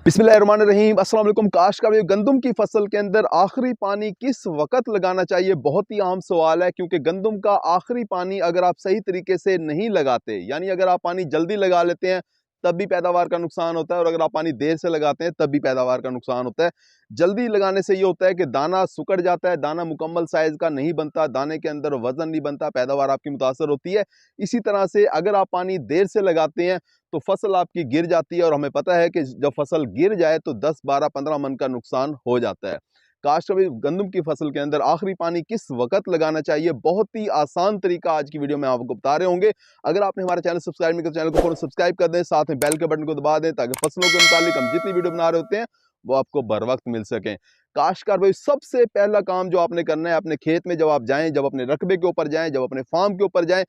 बिस्मिल्लाहिर्रहमानिर्रहीम। अस्सलाम वालेकुम। काश्तकार गंदम की फसल के अंदर आखिरी पानी किस वक्त लगाना चाहिए, बहुत ही आम सवाल है। क्योंकि गंदम का आखिरी पानी अगर आप सही तरीके से नहीं लगाते, यानी अगर आप पानी जल्दी लगा लेते हैं तब भी पैदावार का नुकसान होता है, और अगर आप पानी देर से लगाते हैं तब भी पैदावार का नुकसान होता है। जल्दी लगाने से ये होता है कि दाना सुकड़ जाता है, दाना मुकम्मल साइज का नहीं बनता, दाने के अंदर वजन नहीं बनता, पैदावार आपकी मुतासर होती है। इसी तरह से अगर आप पानी देर से लगाते हैं तो फसल आपकी गिर जाती है, और हमें पता है कि जब फसल गिर जाए तो 10, 12, 15 मन का नुकसान हो जाता है। काश कभी गंदम की फसल के अंदर आखिरी पानी किस वक्त लगाना चाहिए, बहुत ही आसान तरीका आज की वीडियो में आपको बता रहे होंगे। अगर आपने हमारा चैनल सब्सक्राइब नहीं किया तो चैनल को फौरन सब्सक्राइब कर दें, साथ में बेल के बटन को दबा दें ताकि फसलों के मुतालिक हम जितनी वीडियो बना रहे होते हैं वो आपको बर वक्त मिल सकें। काश्तकार भाई, सबसे पहला काम जो आपने करना है, अपने खेत में जब आप जाएं, जब अपने रकबे के ऊपर जाएं, जब अपने फार्म के ऊपर जाएं,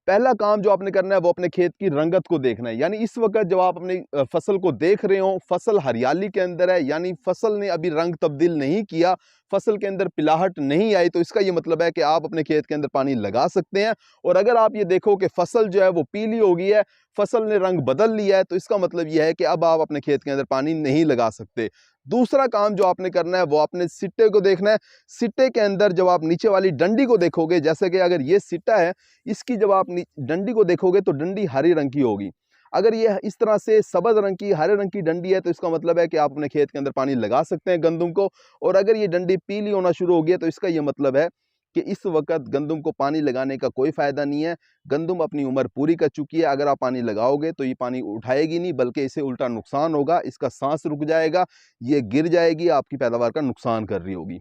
पहला काम जो आपने करना है वो अपने खेत की रंगत को देखना है। यानी इस वक्त जब आप अपनी फसल को देख रहे हो, फसल हरियाली के अंदर है, यानी फसल ने अभी रंग तब्दील नहीं किया, फसल के अंदर पिलाहट नहीं आई, तो इसका ये मतलब है कि आप अपने खेत के अंदर पानी लगा सकते हैं। और अगर आप ये देखो कि फसल जो है वो पीली हो गई है, फसल ने रंग बदल लिया है, तो इसका मतलब यह है कि अब आप अपने खेत के अंदर पानी नहीं लगा सकते। दूसरा काम जो आपने करना है वो अपने सिट्टे को देखना है। सिट्टे के अंदर जब आप नीचे वाली डंडी को देखोगे, जैसे कि अगर ये सिट्टा है, इसकी जब आप डंडी को देखोगे तो डंडी हरे रंग की होगी। अगर ये इस तरह से सब्ज रंग की, हरे रंग की डंडी है, तो इसका मतलब है कि आप अपने खेत के अंदर पानी लगा सकते हैं गंदम को। और अगर ये डंडी पीली होना शुरू हो गई है तो इसका ये मतलब है कि इस वक्त गंदम को पानी लगाने का कोई फायदा नहीं है। गंदम अपनी उम्र पूरी कर चुकी है। अगर आप पानी लगाओगे तो ये पानी उठाएगी नहीं, बल्कि इसे उल्टा नुकसान होगा, इसका सांस रुक जाएगा, ये गिर जाएगी, आपकी पैदावार का नुकसान कर रही होगी।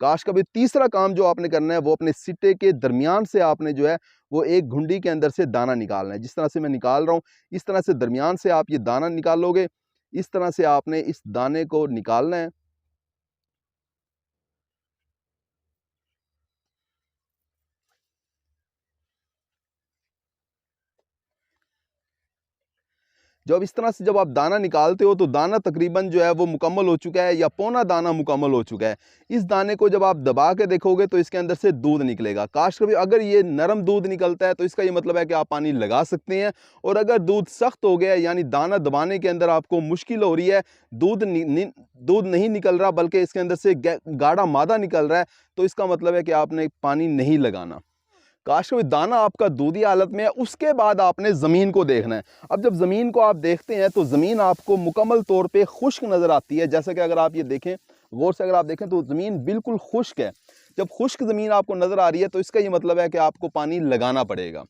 काश का भी तीसरा काम जो आपने करना है वो अपने सिट्टे के दरमियान से आपने जो है वो एक घुंडी के अंदर से दाना निकालना है। जिस तरह से मैं निकाल रहा हूँ, इस तरह से दरमियान से आप ये दाना निकालोगे। इस तरह से आपने इस दाने को निकालना है। जब इस तरह से जब आप दाना निकालते हो तो दाना तकरीबन जो है वो मुकम्मल हो चुका है, या पौना दाना मुकम्मल हो चुका है। इस दाने को जब आप दबा के देखोगे तो इसके अंदर से दूध निकलेगा। काश कभी अगर ये नरम दूध निकलता है तो इसका ये मतलब है कि आप पानी लगा सकते हैं। और अगर दूध सख्त हो गया है, यानी दाना दबाने के अंदर आपको मुश्किल हो रही है, दूध नहीं निकल रहा बल्कि इसके अंदर से गाढ़ा मादा निकल रहा है, तो इसका मतलब है कि आपने पानी नहीं लगाना। काश कोई दाना आपका दूधी हालत में है, उसके बाद आपने ज़मीन को देखना है। अब जब ज़मीन को आप देखते हैं तो ज़मीन आपको मुकम्मल तौर पे खुश्क नज़र आती है। जैसे कि अगर आप ये देखें, गौर से अगर आप देखें तो ज़मीन बिल्कुल खुश्क है। जब खुश्क ज़मीन आपको नज़र आ रही है तो इसका ये मतलब है कि आपको पानी लगाना पड़ेगा।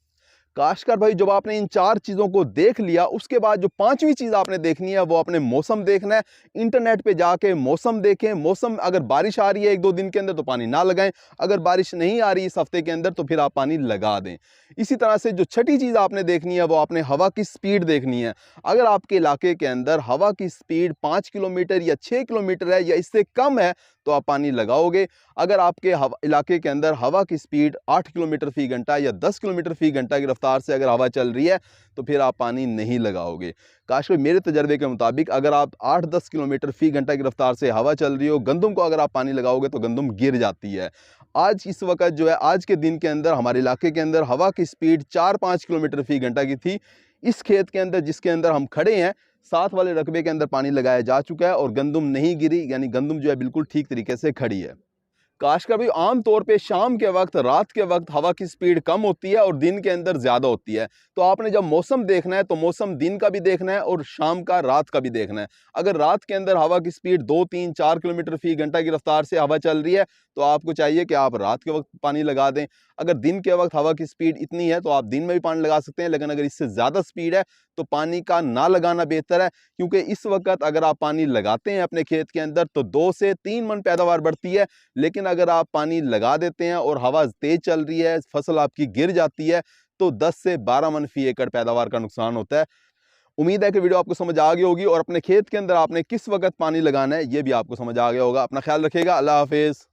काश्तकार भाई, जब आपने इन 4 चीज़ों को देख लिया, उसके बाद जो 5वीं चीज़ आपने देखनी है वो आपने मौसम देखना है। इंटरनेट पे जाके मौसम देखें। मौसम अगर बारिश आ रही है 1-2 दिन के अंदर तो पानी ना लगाएं, अगर बारिश नहीं आ रही इस हफ्ते के अंदर तो फिर आप पानी लगा दें। इसी तरह से जो छठी चीज़ आपने देखनी है वो आपने हवा की स्पीड देखनी है। अगर आपके इलाके के अंदर हवा की स्पीड 5 किलोमीटर या 6 किलोमीटर है या इससे कम है तो आप पानी लगाओगे। अगर आपके इलाके के अंदर हवा की स्पीड 8 किलोमीटर फी घंटा या 10 किलोमीटर फी घंटा की रफ्तार से अगर हवा चल रही है तो फिर आप पानी नहीं लगाओगे। काश कोई मेरे तजर्बे के मुताबिक अगर आप 8-10 किलोमीटर फी घंटा की रफ्तार से हवा चल रही हो, गंदम को अगर आप पानी लगाओगे तो गंदम गिर जाती है। आज इस वक्त जो है, आज के दिन के अंदर हमारे इलाके के अंदर हवा की स्पीड 4-5 किलोमीटर फी घंटा की थी। इस खेत के अंदर जिसके अंदर हम खड़े हैं, साथ वाले रकबे के अंदर पानी लगाया जा चुका है और गंदम नहीं गिरी, यानी गंदम जो है बिल्कुल ठीक तरीके से खड़ी है। काश का भी आम तौर पे शाम के वक्त, रात के वक्त हवा की स्पीड कम होती है और दिन के अंदर ज़्यादा होती है। तो आपने जब मौसम देखना है तो मौसम दिन का भी देखना है और शाम का, रात का भी देखना है। अगर रात के अंदर हवा की स्पीड 2, 3, 4 किलोमीटर फी घंटा की रफ्तार से हवा चल रही है तो आपको चाहिए कि आप रात के वक्त पानी लगा दें। अगर दिन के वक्त हवा की स्पीड इतनी है तो आप दिन में भी पानी लगा सकते हैं, लेकिन अगर इससे ज़्यादा स्पीड है तो पानी का ना लगाना बेहतर है। क्योंकि इस वक्त अगर आप पानी लगाते हैं अपने खेत के अंदर तो 2 से 3 मन पैदावार बढ़ती है, लेकिन अगर आप पानी लगा देते हैं और हवा तेज चल रही है, फसल आपकी गिर जाती है, तो 10 से 12 मन फी एकड़ पैदावार का नुकसान होता है। उम्मीद है कि वीडियो आपको समझ आ गई होगी और अपने खेत के अंदर आपने किस वक्त पानी लगाना है ये भी आपको समझ आ गया होगा। अपना ख्याल रखिएगा। अल्लाह हाफिज़।